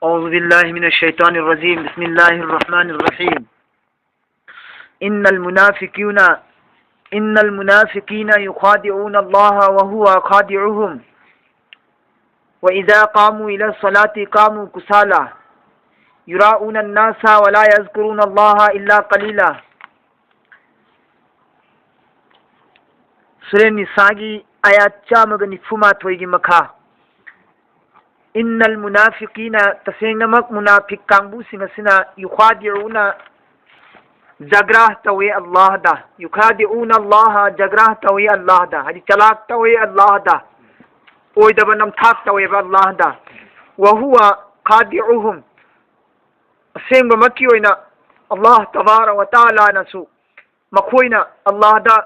أعوذ بالله من الشيطان الرجيم بسم الله الرحمن الرحيم إن المنافقين يخادعون الله وهو خادعهم وإذا قاموا إلى الصلاة قاموا كسالى يراؤون الناس ولا يذكرون الله إلا قليلا. سورة النساء آيات 194 مكة. إن المنافقين تسينمك منافق كانبو سنسنا يخادعون جگراه توي الله دا يخادعون الله جگراه توي الله دا هذه چلاك توي الله دا اويدب نمثاق توي الله دا وهو خادعهم سينب مكيوينا الله تبارك وتعالى نسو مكوينا الله دا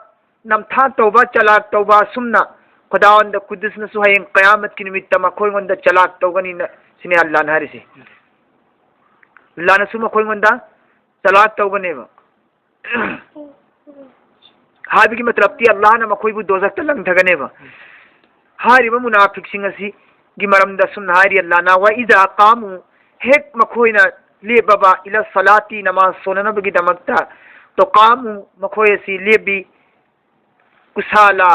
نمثاق توبا چلاك توبا سمنا खुदावंद कुदस न सुहायं क़यामत की निमित्त मखोई वंदा चलाक तोगनी न सिने अल्लाह न हरिसे अल्लाह न सुमा खोई वंदा चलाक तोगने व हाबी की मतलब ती अल्लाह न मखोई बु दोजख तलंग थगने व हारी व मुनाफिक सिंगसी गी मरम द सुन हारी अल्लाह ना व इजा कामु हेक मखोई न ले बाबा इला सलाती नमाज सोनन बगी दमकता तो कामु मखोई सी ले भी कुसाला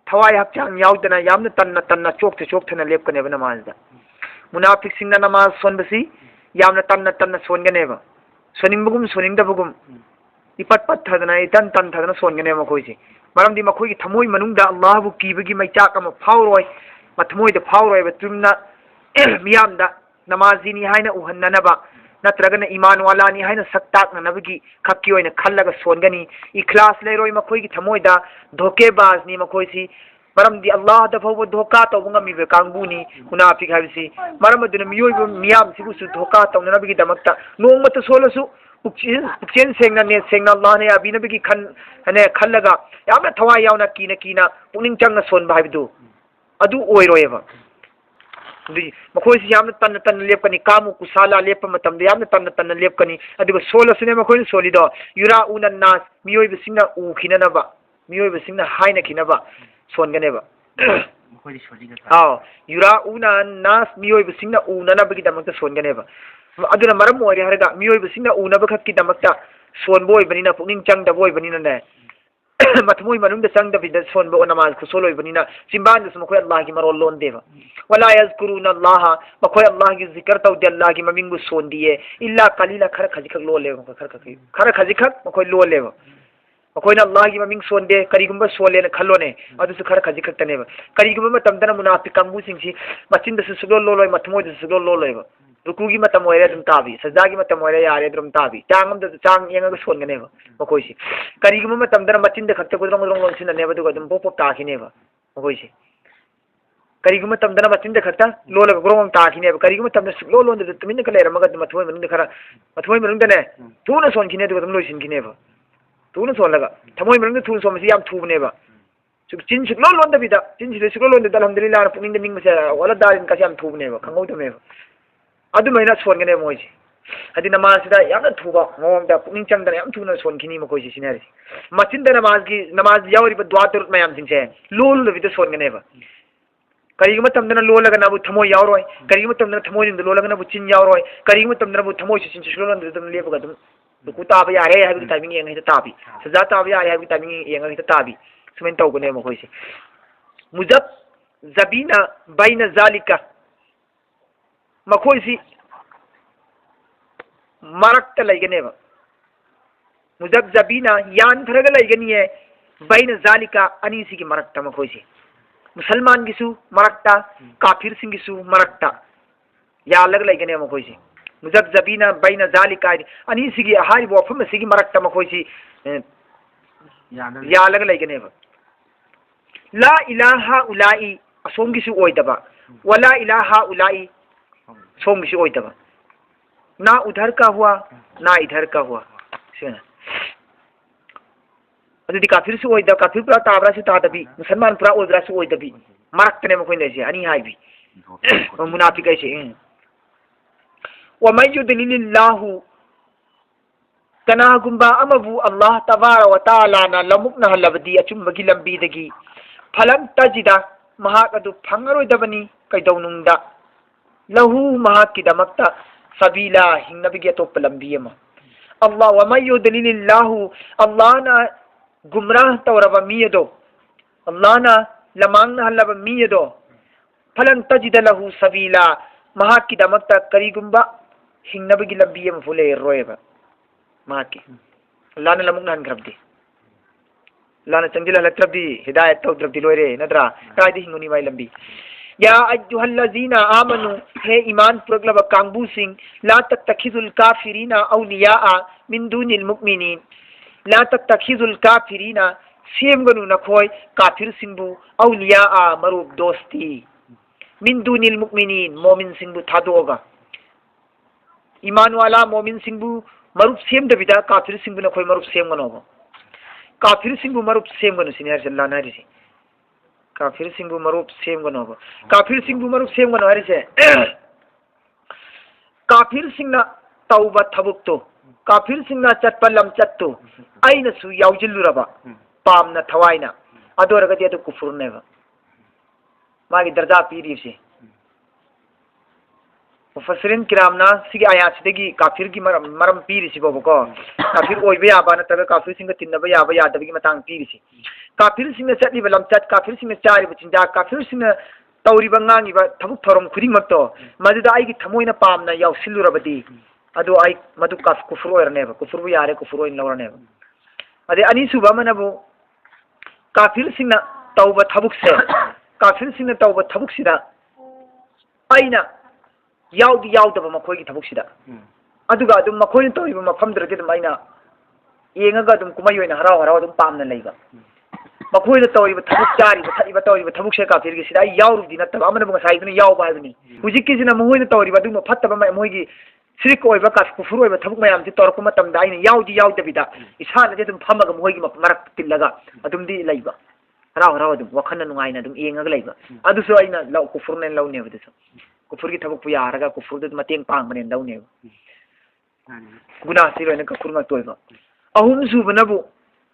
थवाई हक्चांग याउदना यामन तन्ना तन्ना चोकथना लेपकनेब नमाजदा मुनाफिक सिंगना नमाज सोनबसी यामन तन्ना तन्ना सोनगनेब सोनिंगबगुम सोनिंगदबगुम इपट पट थदना इतन तन थदना सोनगनेब मखोइसे मरमदि मखोइगी थमोइ मनुंगदा अल्लाहबु कीबगी मैचाक अमा फावरोय मथमोइदा फावरोयबा तुमना मियामदा नमाजीनी हाइना उहन्ननबा नत्रगन ईमान वालानी हाइना सक्ताकनबगी खक्की ओइना खल्लगा सोनगनी इखलास लेरोय मखोइगी थमोइदा धोकेबाजनी मखोइसी मरमदि अल्लाह दा फौबो धोका तौबंगा मिबे कांगबुनी मुनाफिक हाबिसी मरमदुन मियोइबो मियाम सिबुसु धोका तौननबगी दमक्ता नोंगमत सोलसु पुक्चेन सेंगना ने सेंगना अल्लाह ने अबिनबगी खन हने खल्लगा यामना थवाई यावना कीना पुनिंग चंगना सोनबा हाबिदु अदु ओइरोयबा मखोइसी यामना तन्न तन्न लेपकनी कामु कुसाला लेप मतमदे यामना तन्न तन्न लेपकनी अदुगा सोलसुने मखोइनी सोलिदो युराउना नास मियोइबसिंगना उखिननबा मियोइबसिंगना हाइना खिनबा सोनगनेबा मखोइदी सोलिगा आओ युराउना नास मियोइबसिंगना उननबगी दमक्ता सोनगनेबा अदुना मरम ओइरे हरगा मियोइबसिंगना उनबा खक्की दमक्ता सोनबो ओइबनिना पुनिंग चंगदबो ओइबनिना ने मथमोई मनुंग संग दबिद सोनबो नमाज खुसोलोय बनिना सिंबान दस मखोय अल्लाह की मरोल लोन देवा वला यज़कुरुन अल्लाह मखोय अल्लाह की जिक्र तौ दे अल्लाह की ममिंगु सोन दिए इल्ला कलीला खर खजिखक लो लेव खर खजिखक मखोय लो लेव मखोय न अल्लाह की ममिंग सोन दे करीगुंबा सोले न खल्लोने अदुसु खर खजिखक तनेवा करीगुंबा मतमदना मुनाफिक कांगबु सिंगसी मचिन दस सुगलो लोलोय मथमोय दस सुगलो लोलोय रुकुगी मतम ओइरे दुम ताबी सजागी मतम ओइरे यारे दुम ताबी चांगम द चांग येंगा सोनगनेबा मखोइसी करीगुम मतम दर मचिन द खत्ते गुदरंग गुदरंग लोंसिन नेबा दुगा दुम पोप ताखिनेबा मखोइसी करीगुम मतम दर मचिन द खत्ता लोलग गुरंग ताखिनेबा करीगुम मतम द सुगलो लोन द तुमिन क लेरमगा मथोय मनुंग द खरा मथोय मनुंग दने तुना सोनखिने दुगा दुम लोइसिन खिनेबा तुना सोनलगा थमोय मनुंग तुन सोमसी याम थुबनेबा सुग चिन सुगलो लोन द बिदा चिन सुगलो लोन द अल्हम्दुलिल्लाह पुनिंग द निंग मसे वला दारिन का याम थुबनेबा खंगौदमेबा अदुमैना सोनगने मोइसी हदि नमाजदा यामना थुबा मोंगदा पुनिंग चंगदा याम थुना सोनखिनी मखोइसी सिनारि मचिनदा नमाज यावरिबा द्वातुर मयाम सिंसे लोल लबिदा सोनगनेबा करिगम तमदना लोलगा नाबु थमोय यावरोय करिगम तमदना थमोय निंद लोलगा नाबु चिन यावरोय करिगम तमदना बु थमोय सिन सुलोलन दम लेबगा दम दुकु ताबा यारे हाबि टाइमिंग येंग हिता ताबी सजा ताबा यारे हाबि टाइमिंग येंग हिता ताबी सुमेन तौगने मखोइसी मुजब जबीना बैन जालिका मखोइसी मरक्ता लैगनेबा मुजब जबीना यान थरगा लैगनिये बैन जालिका अनीसी की मरक्ता मखोइसी मुसलमान गिसु मरक्ता काफिर सिंगिसु मरक्ता या अलग लैगने मखोइसी मुजब जबीना बैन जालिका अनीसी की हारी वफम सिगी मरक्ता मखोइसी या अलग लैगनेबा ला इलाहा उलाई असोंगिसु ओइदबा वला इलाहा उलाई सोंगिसु ओइदबा ना उधर का हुआ ना इधर का हुआ अदुदी काफिर से ओइदा काफिर पुरा ताबरा से तादबी मुसलमान पुरा ओइदरा से ओइदबी मरक्तने मखोइन देसे अनि हाइबी मुनाफिक ऐसे व may yudlilillahu कनागुंबा अमबु अल्लाह तबारा व ताला ना लमुकना हलबदी अचुम्बगी लंबीदगी फलम तजिदा महाक अदु फंगरोइदबनी कैदौनुंगदा लहू महाकिदमक्ता सबीला हिंगनबगी अतोप लंबी अमा अल्लाह वमन युदलिलिल्लाहु अल्लाहना गुमराह तौरबा मियदो अल्लाहना लमांगना हल्लबा मियदो फलन तजिद लहू सबीला महाकिदमक्ता करीगुंबा हिंगनबगी लंबी अमा फुले रोयबा महाकी अल्लाहना लमुंगना हनग्रबदी अल्लाहना चंगिल हलत्रबदी हिदायत तौद्रबदी लोयरे नद्रा कायदि हिंगुनी वाई लंबी या अय्युहल्लज़ीना आमनु हे ईमान पुरगलब कांगबू सिंह ला तत्तखिजुल काफिरीना औलिया मिन दुनिल मुमिनीन ला तत्तखिजुल काफिरीना सेमगनु नखोय काफिर सिंहबु औलिया मरूब दोस्ती मिन दुनिल मुमिनीन मोमिन सिंहबु थादोगा ईमान वाला मोमिन सिंहबु मरूब सेमदबिदा काफिर सिंहबु नखोय मरूब सेमगनोबो काफिर सिंहबु मरूब सेमगनु सिनियर सल्लल्लाहु अलैहि वसल्लम काफिर सिंहबु मरूब सेमगनोबो काफिर सिंहबु मरूब सेमगनो हरिसे काफिर सिंहना तौबा थबुक्तो काफिर सिंहना चटपा लमचत्तो अइनसु यावजिल्लुरबा पामना थवाइना अदोरगदि अदु कुफुरनेबा मागी दर्जा पीरिसे मुफस्सिरिन किरामना सिगी आयातसिदगी काफिर की मरम पीरिसिबो को काफिर ओइबे याबा नतगा काफिर सिंह तिन्नबा याबा यादबगी मतंग पीरिसि काफिर सिंह चटलिबा लमचत काफिर सिंह चारिबा चिंजा काफिर सिंह तौरिबा ngangiba थबुक थोरम खुदिमक्तो मदुदा आइगी थमोइना पामना यावसिल्लुरबदी अदो आई मदु काफ कुफुर ओरनेबा कुफुरबु यारे कुफुर ओइन लौरनेबा अदे अनिसुबा मनबु काफिर सिंह तौबा थबुकसे काफिर सिंह तौबा थबुकसिदा आइना यावदी यावदबा मखोइगी थबुकसिदा अदुगा अदुम मखोइना तौरिबा मफमदरदि अदुम आइना येंगागा अदुम कुमाई ओइना हराव हराव अदुम पामना लैबा मखोइना तौरिबा थबुक चारिबा थइबा तौरिबा थबुकसे काफिरगी सिदा आई यावरुदी नतबा अमनबु ngसाइदुना यावबा हाइबनी हुजिकिसिना महोइना तौरिबा अदुम फत्तबा मोइगी सिरिक ओइबा काफ कुफुर ओइबा थबुक मयाम से तौरको मतमदा आइना यावदी यावदबिदा इसानदि अदुम फमगा मोइगी मरक तिल्लगा अदुमदी लैबा हराव हराव अदुम वखन नुंगाइना अदुम येंगागा लैबा अदुसु आइना लौ कुफुरने लौनेबा दसु कुफुर की थबुक यारगा कुफुर दु मतेंग पांगबने लौनेबा गुनाह सिरोइना कुफुर तोइबा अहुम सुबनबु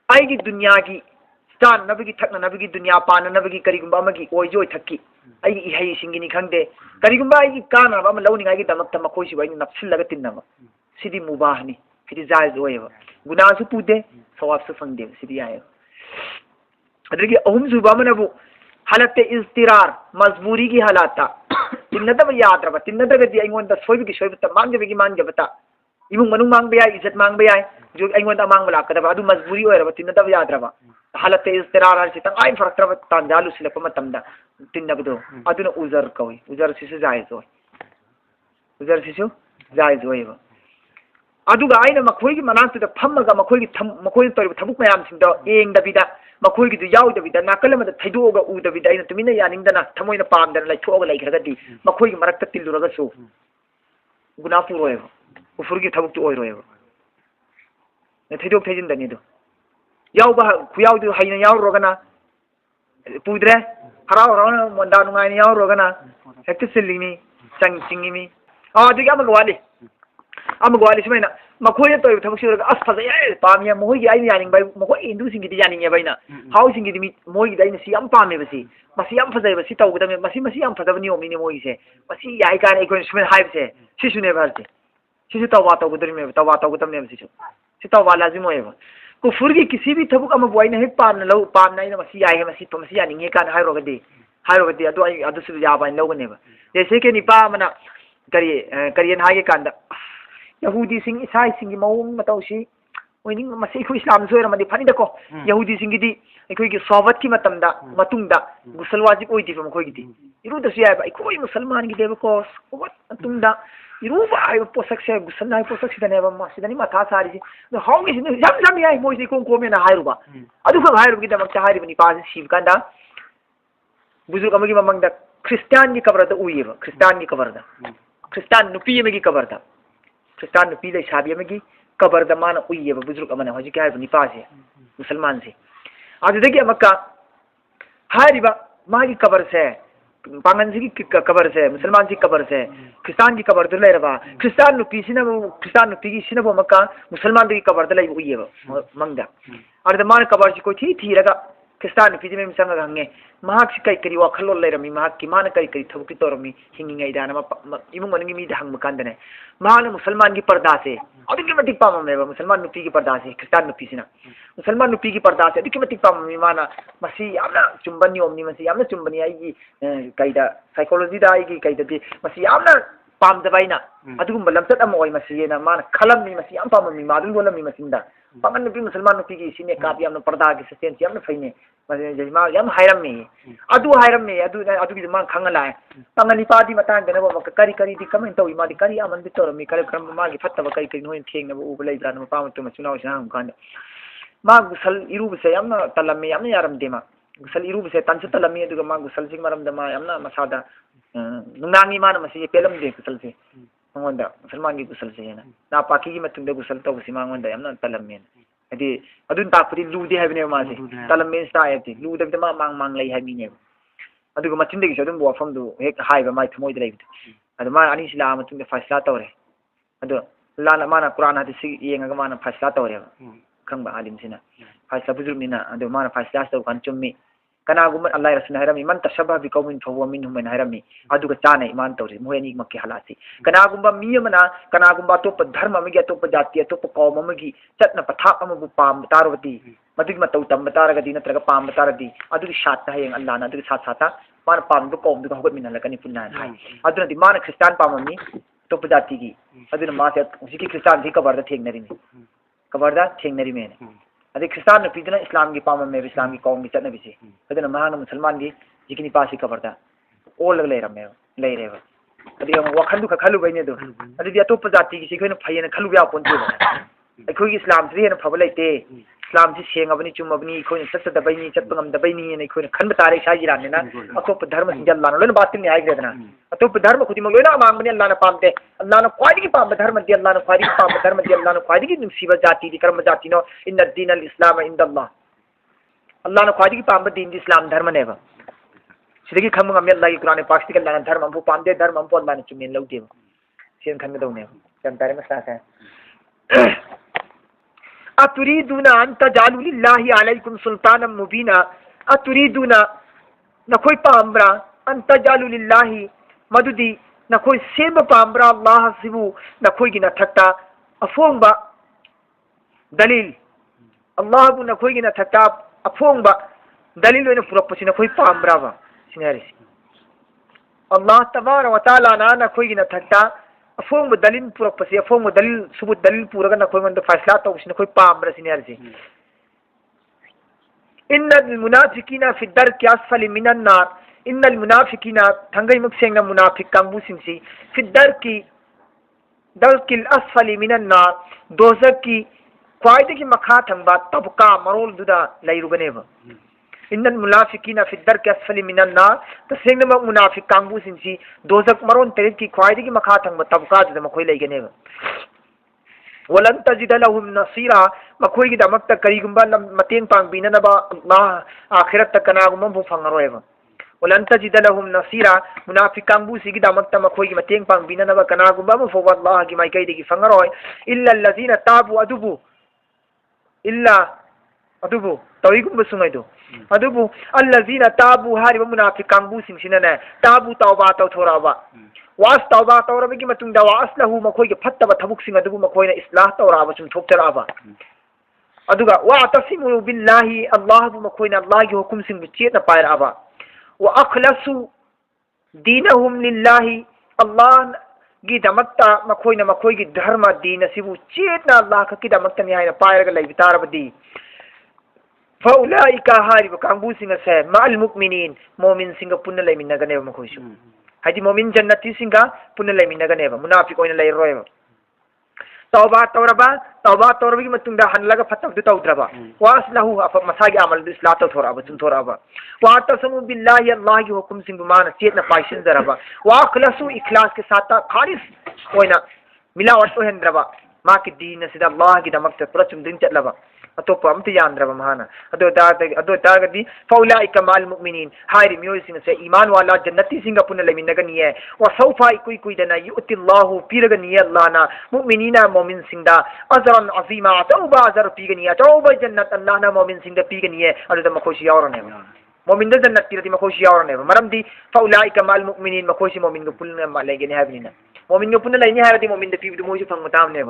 आइगी दुनिया की चान नबगी थकना नबगी दुनिया पान नबगी करीगुंबा अमगी ओइजोय थक्की आइगी इहै सिंगिनी खंगदे करीगुंबा आइगी कानाबा अम लौनिंगाइगी दमकता मखोइसि वाइनी नफसिल्लगा तिन्नबा सिदी मुबाहनी सिदी जायज ओइबा गुनाहसु पुदे सवाबसु फंगदे सिदी आय अदगी अहुम सुबमनबु हालते इस्तिरार मजबूरी की हालाता तिन्नदब याद्रबा तिन्नदगदी अइंगोंदा सोइबगी सोइबता मांगबगी मांगबता इमुंग मनुंग मांगबे याय इज्जत मांगबे याय जो अइंगोंदा मांगबा लाकदबा अदु मजबूरी ओइरबा तिन्नदब याद्रबा हालते इस्तिरार हरसि तंगाइ फरक्तरबा तांजालु सिलकपा मतमदा तिन्नबदो अदुना उजर कवि उजर सिसु जायज ओय उजर सिसु जायज ओयबा अदुगा आइना मखोइगी मनाक्तुदा फम्मगा मखोइगी तौरिबा थबुक मयामसिंदो येंगदबिदा मखोइगी दु याउदबिदा नाकलमदा थैदोगा उदबिदा आइना तुमिना यानिंगदना थमोइना पामदना लैथोगा लैखरगदी मखोइगी मरक्ता तिल्लुरगसु गुनाहपुर ओयबा उफुरगी थबुक ओयरोयबा ने थैदोक थैजिनदनी दो याउबा खुयाउदु हाइना याउरोगना पुद्रे हराव हराव मोंदा नुंगाइना याउरोगना हेक्ता सिल्लिनी चिंगिमी अदुगी अमगवाली सुमाइना मखोइना तोइब थबुकसिरगा अस फजय पामिया मोइगी आइना यानिंगबाय मखोइ इंदुसिंगिदि यानिंगेबा आइना हाउसिंगिदि मोइगी आइना सि याम पामेबसि मसि याम फजयबा सि तौगदमे मसि याम फजब नियमनिने मोइसे मसि याइ कान एकोन सुमाइ हाइबसे सिसुने भारसे सिसु तौबा तौगदरिमे तौबा तौगदमने सि तौबा लाजिम ओइबा कुफुरगी किसी भी थबुक अमबु आइना हे पामना लौ पामना आइना मसि याइ हे मसि यानिंगे कान हाइरोगदि अदु आई अदुसु याबा लौगनेबा जैसे के निपा मना करियन हागे कांदा यहूदी सिंह ईसाई सिंह की मौंग मतौसी ओइनिंग मसि खु इस्लाम सोयरमदि फनिदको यहूदी सिंह की अखोइगी सोबत की मतमदा मतुंगदा गुसल वाजिब ओइदिबा मखोइगी इरुदसु याबा अखोइ मुसलमान की देबको सोबत मतुंगदा इरुबा हाइबा पोसक्से गुसल नाइ पोसक्सिदनेबा मसिदनि मथा सारिसि हाउगी सिन जम याइ मोइसि कोम कोमेना हाइरुबा अदुखो हाइरुबगी दमक हाइरिबनि पासि शिवकांदा बुजुर्ग अमगी ममंगदा क्रिस्टियन की कबरदा उइयेबा क्रिस्टियन की Kabarda Christian नुपी अमगी Kabarda Christian नुपी लैसाबी अमगी Kabarda माना उइयेबा बुजुर्ग अमना हजिक हाइबा निपासे मुसलमान से अदुदगी अमका हाइरिबा मागी कबर से पांगनजी की कबर से मुसलमान की कबर से क्रिस्टियन की कबर लेरबा क्रिस्टियन नुपी की सिनबो मका मुसलमान की कबर ले उइयेबा मंगदा अदुदा माना कबर से कोइ थीरगा ꯈ꯭ꯔꯤꯁꯇꯥꯟ ꯅꯨꯄꯤꯁꯤ ꯃꯌꯨꯝ ꯆꯪꯉꯒ ꯍꯪꯉꯦ ꯃꯍꯥꯛꯁꯤ ꯀꯔꯤ ꯀꯔꯤ ꯋꯥꯈꯜꯂꯣꯟ ꯂꯩꯔꯝꯃꯤ ꯃꯍꯥꯛꯀꯤ ꯃꯥꯅ ꯀꯔꯤ ꯀꯔꯤ ꯊꯕꯛꯇꯤ ꯇꯧꯔꯝꯃꯤ ꯍꯤꯡꯉꯤꯉꯩꯗꯅ ꯏꯃꯨꯡ ꯃꯅꯨꯡꯒꯤ ꯃꯤꯗ ꯍꯪꯕ ꯀꯥꯟꯗꯅꯦ ꯃꯍꯥꯛꯅ ꯃꯨꯁꯜꯃꯥꯟꯒꯤ ꯄꯔꯗꯥꯁꯦ ꯑꯗꯨꯛꯀꯤ ꯃꯇꯤꯛ ꯄꯥꯝꯃꯝꯃꯦꯕ ꯃꯨꯁꯜꯃꯥꯟ ꯅꯨꯄꯤꯒꯤ ꯄꯔꯗꯥꯁꯦ ꯈ꯭ꯔꯤꯁꯇꯥꯟ ꯅꯨꯄꯤꯁꯤꯅ ꯃꯨꯁꯜꯃꯥꯟ ꯅꯨꯄꯤꯒꯤ ꯄꯔꯗꯥꯁꯦ ꯑꯗꯨꯛꯀꯤ ꯃꯇꯤꯛ ꯄꯥꯝꯃꯝꯃꯤ ꯃꯥꯅ ꯃꯁꯤ ꯌꯥꯝꯅ ꯆꯨꯝꯕ ꯅꯤꯌꯣꯝꯅꯤ ꯃꯁꯤ ꯌꯥꯝꯅ ꯆꯨꯝꯕꯅꯤ ꯑꯩꯒꯤ ꯀꯩꯗ ꯁꯥꯏꯀꯣꯂꯣꯖꯤꯗ ꯑꯩꯒꯤ ꯀꯩꯗꯗꯤ ꯃꯁꯤ ꯌꯥꯝꯅ ꯄꯥꯝꯗꯕ ꯑꯩꯅ ꯑꯗꯨꯒꯨꯝꯕ ꯂꯝꯆꯠ ꯑꯃ ꯑꯣꯏ ꯃꯁꯤꯅ ꯃꯥꯅ ꯈꯜꯂꯝꯃꯤ ꯃꯁꯤ ꯌꯥꯝ ꯄꯥꯝꯃꯝꯃꯤ ꯃꯥ ꯑꯗꯨꯝ ꯂꯣꯜꯂꯝꯃꯤ ꯃꯆꯤꯟꯗ ꯄꯥꯉꯟ ꯅꯨꯄꯤ ꯃꯨꯁꯜꯃꯥꯟ ꯅꯨꯄꯤꯒꯤ ꯁꯤꯅꯦ ꯀꯥꯞ ꯌꯥꯝꯅ ꯄꯔꯗꯥꯒꯤ ꯁꯤꯁꯇꯦꯝꯁꯤ ꯌꯥꯝꯅ ꯐꯩꯅꯦ ꯃꯥ ꯌꯥꯝ ꯍꯥꯏꯔꯝꯃꯤ ꯑꯗꯨ ꯍꯥꯏꯔꯝꯃꯤ ꯑꯗꯨꯒꯤꯗꯤ ꯃꯥꯅ ꯈꯪꯉ ꯂꯥꯛꯑꯦ ꯄꯥꯉꯟ ꯅꯤꯄꯥꯗꯤ ꯃꯇꯥꯡꯗꯅꯕ ꯀꯔꯤ ꯀꯔꯤꯗꯤ ꯀꯃꯥꯏꯅ ꯇꯧꯏ ꯃꯥꯗꯤ ꯀꯔꯤ ꯑꯃꯟꯗꯤ ꯇꯧꯔꯝꯃꯤ ꯀꯔꯝꯕ ꯃꯥꯒꯤ ꯐꯠꯇꯕ ꯀꯔꯤ ꯀꯔꯤ ꯅꯣꯏꯅ ꯊꯦꯡꯅꯕ ꯎꯕ ꯂꯩꯕ꯭ꯔꯥꯅ ꯃꯄꯥ ꯃꯇꯨ ꯃꯆꯤꯟ ꯃꯅꯥꯎꯁꯤꯅ ꯍꯪꯕ ꯀꯥꯟꯗ ꯃꯥ ꯒꯨꯁꯜ ꯏꯔꯨꯕꯁꯦ ꯌꯥꯝꯅ ꯇꯜꯂꯝꯃꯤ ꯌꯥꯝꯅ ꯌꯥꯔꯝꯗꯦ ꯃꯥ ꯒꯨꯁꯜ ꯏꯔꯨꯕꯁꯦ ꯇꯟꯁꯨ ꯇꯜꯂꯝꯃꯤ ꯑꯗꯨꯒ ꯃꯥ ꯒꯨꯁꯜꯁꯤꯒꯤ ꯃꯔꯝꯗ ꯃꯥ ꯌꯥꯝꯅ ꯃꯁꯥꯗ ꯅꯨꯡꯅꯥꯡꯉꯤ ꯃꯥꯅ ꯃꯁꯤ ꯄꯦꯜꯂꯝꯗꯦ ꯒꯨꯁꯜꯁꯦ ꯃꯉꯣꯟꯗ ꯃꯨꯁꯜꯃꯥꯟꯒꯤ ꯒꯨꯁꯜꯁꯦ ꯍꯦꯟꯅ ꯅꯥꯄꯥꯛꯀꯤꯒꯤ ꯃꯇꯨꯡꯗ ꯒꯨꯁꯜ ꯇꯧꯕꯁꯤ ꯃꯉꯣꯟꯗ ꯌꯥꯝꯅ ꯇꯜꯂꯝꯃꯦꯅ ꯍꯥꯏꯗꯤ ꯑꯗꯨꯅ ꯇꯥꯛꯄꯗꯤ ꯂꯨꯗꯦ ꯍꯥꯏꯕꯅꯦꯕ ꯃꯥꯁꯦ ꯇꯜꯂꯝꯃꯦꯅ ꯇꯥꯛꯑꯦꯕꯗꯤ ꯂꯨꯗꯕꯤꯗ ꯃꯥ ꯃꯥꯡ ꯂꯩ ꯍꯥꯏꯕ ꯃꯤꯅꯦꯕ ꯑꯗꯨꯒ ꯃꯆꯤꯟꯗꯒꯤꯁꯨ ꯑꯗꯨꯝꯕ ꯋꯥꯐꯝꯗꯨ ꯍꯦꯛ ꯍꯥꯏꯕ ꯃꯥꯒꯤ ꯊꯃꯣꯏꯗ ꯂꯩꯕꯗꯣ ꯑꯗꯣ ꯃꯥꯅ ꯑꯅꯤꯁꯤ ꯂꯥꯛꯑ ꯃꯇꯨꯡꯗ ꯐꯥꯏꯁꯂꯥ ꯇꯧꯔꯦ ꯑꯗꯣ ꯃꯥꯅ ꯀꯨꯔꯥꯟ ꯍꯗꯤꯁꯁꯤ ꯌꯦꯡꯉꯒ ꯃꯥꯅ ꯐꯥꯏꯁꯂꯥ ꯇꯧꯔꯦꯕ ꯈꯪꯕ ꯑꯥꯂꯤꯝꯁꯤꯅ ꯐꯥꯏꯁꯂꯥ ꯕꯨꯖꯨꯔꯛꯅꯤꯅ ꯑꯗꯣ ꯃꯥꯅ ꯐꯥꯏꯁꯂꯥ ꯇꯧ ꯀꯥꯟꯗ ꯆꯨꯝꯃꯤ ꯀꯅꯥꯒꯨꯝꯕ ꯑꯜꯂꯥꯍ ꯔꯁꯨꯜꯅ ꯍꯥꯏꯔꯝꯃꯤ ꯃꯟ ꯇꯁhabbaha biqawmin fahuwa minhum ꯍꯥꯏꯅ ꯍꯥꯏꯔꯝꯃꯤ ꯑꯗꯨꯒ ꯆꯥꯅꯩ ꯃꯥꯅ ꯇꯧꯔꯤ ꯃꯣꯏ ꯑꯅꯤꯃꯛꯀꯤ ꯍꯥꯂꯥꯠꯁꯤ ꯀꯅꯥꯒꯨꯝꯕ ꯃꯤ ꯑꯃꯅ ꯀꯅꯥꯒꯨꯝꯕ ꯑꯇꯣꯞꯄ ꯙꯔꯃ ꯑꯃꯒꯤ ꯑꯇꯣꯞꯄ ꯖꯥꯇꯤ ꯑꯇꯣꯞꯄ ꯀꯧꯝ ꯑꯃꯒꯤ ꯆꯠꯅ ꯄꯊꯥꯞ ꯑꯃꯕꯨ ꯄꯥꯝꯕ ꯇꯥꯔꯕꯗꯤ ꯃꯗꯨꯒꯤ ꯃꯇꯧ ꯇꯝꯕ ꯇꯥꯔꯒꯗꯤ ꯅꯠꯇ꯭ꯔꯒ ꯄꯥꯝꯕ ꯇꯥꯔꯗꯤ ꯑꯗꯨꯒꯤ ꯁꯥꯠꯇ ꯍꯌꯦꯡ ꯑꯜꯂꯥꯍꯅ ꯑꯗꯨꯒꯤ ꯁꯥꯠꯇ ꯃꯥꯅ ꯄꯥꯝꯕ ꯀꯧꯝꯗꯨꯒ ꯍꯧꯒꯠꯃꯤꯟꯅꯍꯜꯂꯛꯀꯅꯤ ꯄꯨꯟꯅ ꯍꯥꯏ ꯑꯗꯨꯅꯗꯤ ꯃꯥꯅ ꯈ꯭ꯔꯤꯁꯇꯥꯟ ꯄꯥꯝꯃꯝꯃꯤ ꯑꯇꯣꯞꯄ ꯖꯥꯇꯤꯒꯤ ꯑꯗꯨꯅ ꯃꯥꯁꯦ ꯍꯧꯖꯤꯛꯀꯤ ꯈ꯭ꯔꯤꯁꯇꯥꯟꯁꯤ ꯀꯕꯔꯗ ꯊꯦꯡꯅꯔꯤꯃꯤ ꯀꯕꯔꯗ ꯊꯦꯡꯅꯔꯤꯃꯦꯅ ꯑꯗꯩ ꯈ꯭ꯔꯤꯁꯇꯥꯟ ꯅꯨꯄꯤꯗꯨꯅ ꯏꯁꯂꯥꯝꯒꯤ ꯄꯥꯝꯃꯝꯃꯦꯕ ꯏꯁꯂꯥꯝꯒꯤ ꯀꯧꯝꯒꯤ ꯆꯠꯅꯕꯤꯁꯤ ꯑꯗꯨꯅ ꯃꯍꯥꯛꯅ ꯃꯨꯁꯜꯃꯥꯟꯒꯤ ꯍꯧꯖꯤꯛꯀꯤ ꯅꯤꯄꯥꯁꯤ ꯀꯕꯔꯗ ꯑꯣꯜꯂꯒ ꯂꯩꯔꯦꯕ ꯑꯗꯨꯒ ꯑꯃꯨꯛ ꯋꯥꯈꯟꯗꯨ ꯈꯔ ꯈꯜꯂꯨꯕꯩꯅꯦ ꯑꯗꯣ ꯑꯗꯨꯗꯤ ꯑꯇꯣꯞꯄ ꯖꯥꯇꯤꯒꯤꯁꯤ ꯑꯩꯈꯣꯏꯅ ꯐꯩꯌꯦꯅ ꯈꯜꯂꯨꯕ ꯌꯥꯕ ꯄꯣꯟꯇꯦꯕ ꯑꯩꯈꯣꯏꯒꯤ ꯏꯁꯂꯥꯝꯁꯤꯗꯤ ꯍꯦꯟꯅ ꯐꯕ ꯂꯩꯇꯦ ꯏꯁꯂꯥꯝꯁꯤ ꯁꯦꯡꯉꯕꯅꯤ ꯆꯨꯝꯃꯕꯅꯤ ꯑꯩꯈꯣꯏꯅ ꯆꯠꯆꯗꯕꯩꯅꯤ ꯆꯠꯄ ꯉꯝꯗꯕꯩꯅꯤꯅ ꯑꯩꯈꯣꯏꯅ ꯈꯟꯕ ꯇꯥꯔꯦ ꯏꯁꯥꯒꯤ ꯏꯔꯥꯟꯅꯤꯅ ꯑꯇꯣꯞꯄ ꯙꯔꯃꯁꯤꯡꯁꯦ ꯑꯜꯂꯥꯍꯅ ꯂꯣꯏꯅ ꯕꯥꯇꯤꯜꯅꯤ ꯍꯥꯏꯈ꯭ꯔꯦꯗꯅ ꯑꯇꯣꯞꯄ ꯙꯔꯃ ꯈꯨꯗꯤꯡꯃꯛ ꯂꯣꯏꯅ ꯑꯃꯥꯡꯕꯅꯤ ꯑꯜꯂꯥꯍꯅ ꯄꯥꯝꯗꯦ ꯑꯜꯂꯥꯍꯅ ꯈ꯭ꯋꯥꯏꯗꯒꯤ ꯄꯥꯝꯕ ꯙꯔꯃꯗꯤ ꯑꯜꯂꯥꯍꯅ ꯈ꯭ꯋꯥꯏꯗꯒꯤ ꯄꯥꯝꯕ ꯙꯔꯃꯗꯤ ꯑꯜꯂꯥꯍꯅ ꯈ꯭ꯋꯥꯏꯗꯒꯤ ꯅꯨꯡꯁꯤꯕ ꯖꯥꯇꯤꯗꯤ ꯀꯔꯝꯕ ꯖꯥꯇꯤꯅꯣ ꯏꯟꯅ ꯗꯤꯅ ꯑꯜ ꯏꯁꯂꯥꯃ ꯏꯟꯗꯜꯂꯥꯍ ꯑꯜꯂꯥꯍꯅ ꯈ꯭ꯋꯥꯏꯗꯒꯤ ꯄꯥꯝꯕ ꯗꯤꯟꯗꯤ ꯏꯁꯂꯥꯝ ꯙꯔꯃꯅꯦꯕ ꯁꯤꯗꯒꯤ ꯈꯪꯕ ꯉꯝꯃꯦ ꯑꯜꯂꯥꯍꯒꯤ ꯀꯨꯔꯥꯟ ꯄꯥꯛꯁꯤꯗ ꯑꯜꯂꯥꯍꯅ ꯙꯔꯃ ꯑꯃꯐꯥꯎ ꯄꯥꯝꯗꯦ ꯙꯔꯃ ꯑꯃꯐꯥꯎ ꯑꯜꯂꯥꯍꯅ ꯆꯨꯝꯃꯦꯅ ꯂꯧꯗꯦꯕ ꯁꯤꯅ ꯈꯟꯒꯗꯧꯅꯦꯕ ꯒ꯭ꯌꯥꯟ ꯇꯥꯔꯦ ꯃꯁꯥꯁꯦ أتريدون أن تجعلوا لله عليكم سلطانا مبينا أتريدون نخوي بامبرا أن تجعلوا لله مدودي نخوي سيما بامبرا الله سبو نخوي جنا تكتا أفون با دليل الله بو نخوي جنا تكتا أفون با دليل وين فرق بسي نخوي بامبرا با سنهاريس الله تبارك وتعالى نخوي جنا تكتا أفهم دليل پورا پسي أفهم دليل ثبوت دليل پورا كنا کوئی من فیصلہ تو اس نے کوئی پام رسینی ارسی إن المنافقين في الدرك أسفل من النار إن المنافقين تنگي مكسينا منافق كانبو سنسي في الدرك الأسفل من النار دوزك کی قاعدة کی مخا تنبا طبقا مرول دودا ليروغنيبا إن المنافقين في الدرك أسفل من النار تسينما منافق كانبو سنسي دوزك مرون تريد کی قاعدة کی مخا تنبا طبقا دودا مخوي ليغنيبا ولن تجد لهم نصيرا مخوي کی دمکتا کریگمبا متين پانگ بیننبا الله آخرت تکناغم بو فنگرويبا ولن تجد لهم نصيرا منافق كانبو سيگي دمکتا مخوي کی متين پانگ بیننبا کناغمبا مفو الله کی مايكاي دي فنگروي إلا الذين تابوا أدبوا إلا أدبوا تويكم بسميدو أدبوا الذين تابوا هارب منافق كانبو سنسننا تابوا توبا توتورابا واس توبا توربگی متون دا واصله مخوي کی فتبا تبوك سين أدبوا مخوينا إصلاح تورابا سن توكترابا أدوغا واعتصموا بالله الله بمخوينا الله کی حكم سن بچيت نپايرابا وأخلصوا دينهم لله الله گی دمکتا مخوينا مخوي کی دھرم دین سبو چیتنا الله کی دمکتا نهاية پايرگا لئی بتارب دي فأولئك هارب كانبو سنگ سه مع المؤمنين مؤمن سنگ پن لئی من نگنه مخويشو هدي مؤمن جنتي سنگ پن لئی من نگنه منافق وين لئی روي توبة توربا کی متون دا ہن لگا فتح دو تودربا واسلہو اف مساگی عمل دو اصلاح تو تھورابا تن تھورابا واعتصموا بالله الله کی حکم سنگ بمان چیتنا پایشن دربا واخلصوا اخلاص کے ساتھ خالص وینا ملا وٹو ہندربا ما کی دین سید اللہ کی دمکت پرچم دین چلبا अतोप अमत याद्रब महाना अदोतागदी फौलाइका माल मुमिनीन हाइरि मियोय सिंग से ईमान वाला जन्नती सिंग पुन लेमिनगनी है व सौफा इकुई कुइदना युतिल्लाहु पीरगनी अल्लाहना मुमिनीना मोमिन सिंगदा अजरन अजीमा तौबा अजर पीगनी तौबा जन्नत अल्लाहना मोमिन सिंगदा पीगनी है अदुदा मखोशी यावरने मोमिन दा जन्नत पीरदी मखोशी यावरने मरमदी फौलाइका माल मुमिनीन मखोशी मोमिन को पुन मालेगने हाबिना मोमिन को पुन लेनी हारदी मोमिन दा पीबदु मोजी फंगतामने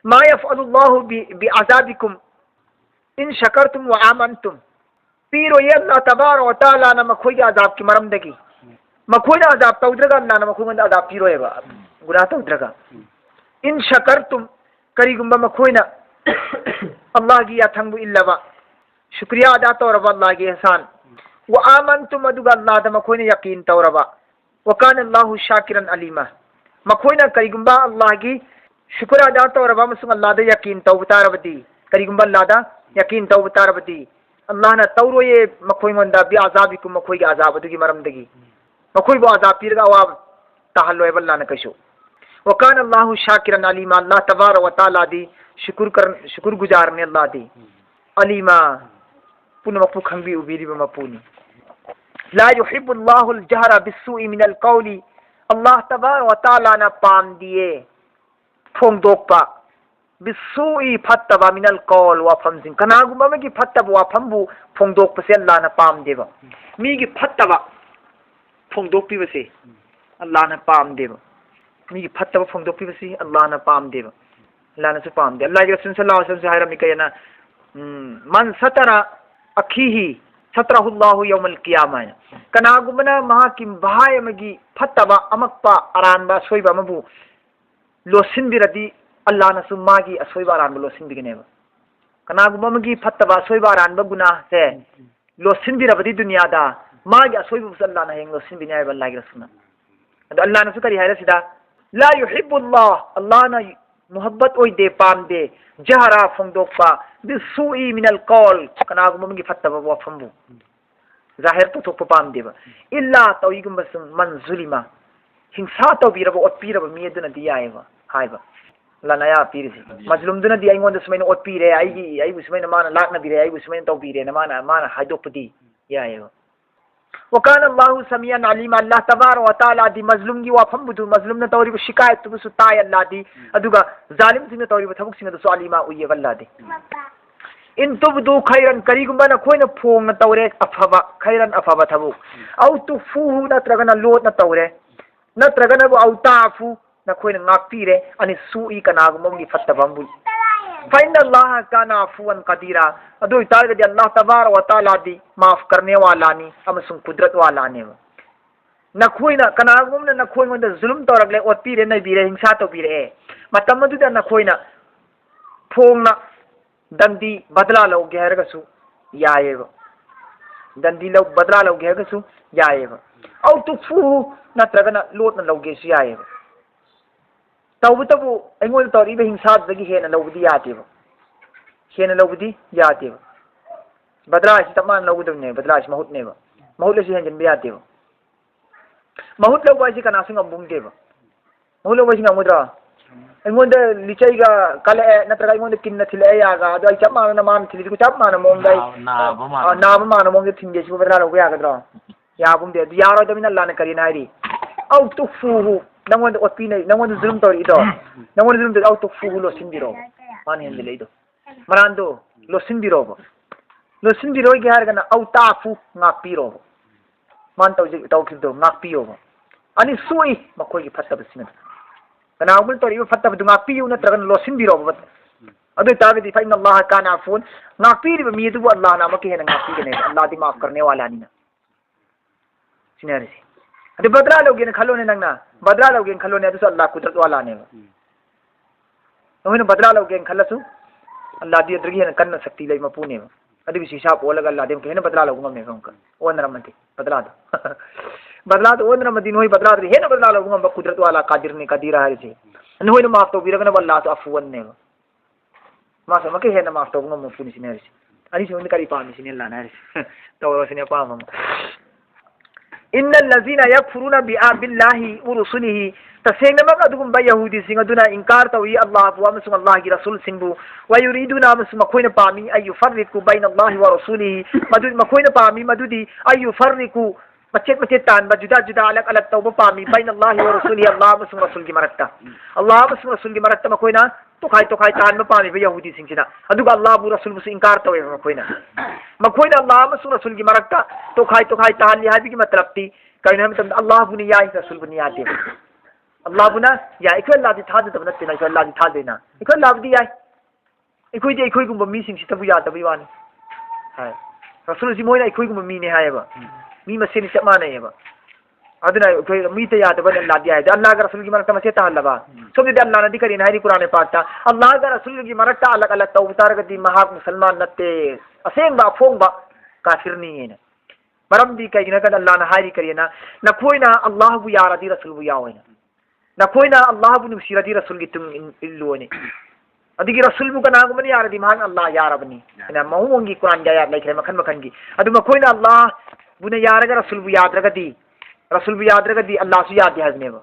मा यफ़अलुल्लाहु बिअज़ाबिकुम इन शकरतुम व आमनतुम पीरो ये अल्लाह तबारक व तआला ना मखोई अज़ाब की मरम दगी मखोई अज़ाब तौद्रगा अल्लाह ना मखोई अज़ाब पीरो है गुनाह तौद्रगा इन शकरतुम करीगुम्बा मखोई ना अल्लाह की याथंगु इल्लबा शुक्रिया अदा तौरबा अल्लाह की एहसान व आमनतुम अदुगा अल्लाह दा मखोई ना यकीन तौरबा व कान अल्लाहु शाकिरन अलीमा मखोई ना करीगुम्बा अल्लाह की शुक्र अदा तौरबा मसुंग अल्लाह दा यकीन तौबतारबदी करीगुम्बा अल्लाह दा यकीन तौबतारबदी अल्लाह ना तौरो ये मखोई मंदा बि अजाबिकुम मखोई के अजाब दुगी मरमदगी मखोई बो अजाब पीरगा अवाब तहल्लो अल्लाह ना कशो वकान अल्लाहु शाकिरन अलीमा अल्लाह तबारक व तआला दी शुक्र गुजार ने अल्लाह दी अलीमा पुन मपु खंबी उबीरी मपुनी ला युहिब्बुल्लाहुल जहरा बिस्सुई मिनल कौली अल्लाह तबारक व तआला ना पाम दिए फोंदोकपा बिस्सुई फत्तबा मिनल कौल वाफमसिंग कनागुम्बा में की फत्तब वाफमबु फोंदोकपसे अल्लाह ना पाम देबा मी की फत्तबा फोंदोकपीबसे अल्लाह ना पाम देबा मी की फत्तबा फोंदोकपीबसे अल्लाह ना पाम देबा अल्लाह ना से पाम दे अल्लाह के रसूल सल्लल्लाहु अलैहि वसल्लम से हायरमी कहना मन सतरा अखीही सतरहुल्लाहु यौमल क़ियामा कनागुम्बना महा की भाय मगी फत्तबा अमक्पा अरानबा सोइबा मबु लोसिन बिरदी अल्लाह नसु मागी असोइबा अरानबा लोसिन बिगनेबा कनागुम्बा मगी फत्तबा असोइबा अरानबा गुनाह से लोसिन बिरबदी दुनिया दा मागी असोइबा अल्लाह ना हेंग लोसिन बिनाय अल्लाह के रसूल अल्लाह नसु करी हायरा सिदा ला युहिब्बुल्लाह अल्लाह ना मोहब्बत ओई दे पाम दे जहरा फोंदोकपा बिस्सुई मिनल कौल कनागुम्बा मगी फत्तबा वाफमबु जाहिर तो थोप पाम देबा इल्ला तौइगुम्बा मन जुलिमा हिंसा तौबीरबा ओटपीरबा मी अदुना दियायबा हायबा लानाया पीरसी मजलुमदुना दी आइंगोंदा सुमैना ओटपीरे आइगु सुमैना माना लाकना बिरे आइगु सुमैना तौबीरे माना हाइदोकपदी यायबा वकान अल्लाहु समियन अलीम अल्लाह तबारक व तआला दी मजलुम की वाफमबुदु मजलुमना तौरिबा शिकायत तुबसु ताय अल्लाह दी अदुगा जालिम सिंह तौरिबा थबुक सिंह दसु अलीमा उये अल्लाह दी इन तुबदु खैरन करीगुम्बा ना खोइना फोंग ना तौरे अफबा खैरन अफबा थबुक औ तुफुहु नत्रगना लोट ना तौरे नत्रगना बु औताफु ना खोइना ngakpire ani sui kanagumbamgi fattabambu fa inna allaha kana afuwan qadira adu itarga di allah tabarak wa taala di maaf karne wala ni amasung kudrat wala ne na khoina kanagum na khoi ngonda zulum toragle otpire na bire hingsa to bire matam adu da na khoina phongna dandi badla lo ge harga su yaayeba dandi lo badla lo ge harga su yaayeba au tu fu na tragana lot na lo ge su yaayeba तबु अगोन तौरीब हिंसादगी हेन लौबदी यादेबा हेन लौबदी यादेबा बदलाश तमान लौगदने बदलाश महूतनेबा महूत से हेंजन यादेबा महूत लौबासी कनासिंग अबुंगदेबा महूत लौबासी नमुद्रा अगोन लिचैगा कले नत्रगा अगोन किन्न थिले यागा अदो आई चमान मान थिली को चप मान मोंगदाई नाब मान मोंग थिंगे सु बदला लौग यागद्रा याबुंगदे यारो दमिना लान करिनारी औ तुफुहु नंगोंद ओपीने नंगोंद जुलुम तौरीदो नंगोंद जुलुम दे औ तुफुहु लो सिंबिरो मान हेंदे लेदो मरांदो लो सिंबिरो के हारगना औ ताफु ngakpiro मान तौखिदो ngakpiयो अनि सुई मखोई फत्तबसिन कना उगल तौरीबो फत्तबदु ngakpiयो नत्रगन लो सिंबिरो अदु तागदी फाइन अल्लाह काना अफून ngakpiriबो मीदु अल्लाह नाम के हेन ngakpigने अल्लाह दी माफ करने वाला नी सिनारे अदे बदला लोगे ने खलो ने नंगना बदला लोगे खलो ने तो अल्लाह कुदरत वाला ने नोहिन बदला लोगे खलसु अल्लाह दी अदरगी ने कन्न शक्ति ले मपुने अदि विशेषा पोलग अल्लाह दे के ने बदला लोग में कंक ओनरमति बदला दो ओनरमति नोहि बदला दे हेन बदला लोग में कुदरत वाला कादिर ने कदीरा है से नोहिन माफ तो बिरगन अल्लाह तो अफवन ने मा समके हेन माफ तो गम मपुनि सिने अनि से उन करी पामी सिने अल्लाह ने तो सिने palm innal lazina yakfuruna billahi wa rusulihi tasengna mak adugum ba yahudi sing aduna inkar tawi Allah wa masum Allah gi rasul singbu wa yuriduna masum makoina pami ay yufarriqu baina Allah wa rasulihi madud makoina pami madudi ay yufarriqu macet tan ba juda juda alak alak tawba pami baina Allah wa rasulihi Allah masum rasul gi marakta Allah masum rasul gi marakta makoina to khai tan ba pami ba yahudi sing sina aduga Allah bu rasul musu inkar tawi makoina Allah masum rasul gi marakta to khai tan li habi gi matlab ti kaina ham Allah bu ni ya rasul bu ni ya de Allah buna ya ikoi Allah di thad da banat na ikoi Allah di thad na ikoi Allah di ya ikoi gum mi sing sitabu ya tabi wan hai rasul ji moina ikoi gum mi ne hai ba mi ma sen chama ne ba aduna ikoi mi ta ya da ban Allah di ya Allah ga rasul ji marata ma se ta Allah ba so de Allah na di kari na hari Quran paat ta Allah ga rasul ji marata alak alak taw tar ga di mahak musalman natte aseng ba phong ba kafir ni ne maram di kai na ga Allah na hari kari na koina Allah bu ya radi rasul bu ya wa na koina Allah bu nusirati rasul gitum illuone adigi rasul bu kana gumani yar di man Allah ya rabni na mahungi Quran ga ya like makan gi adu ma koina Allah bu ne yar ga rasul bu yad ragadi Allah su yad hazne ba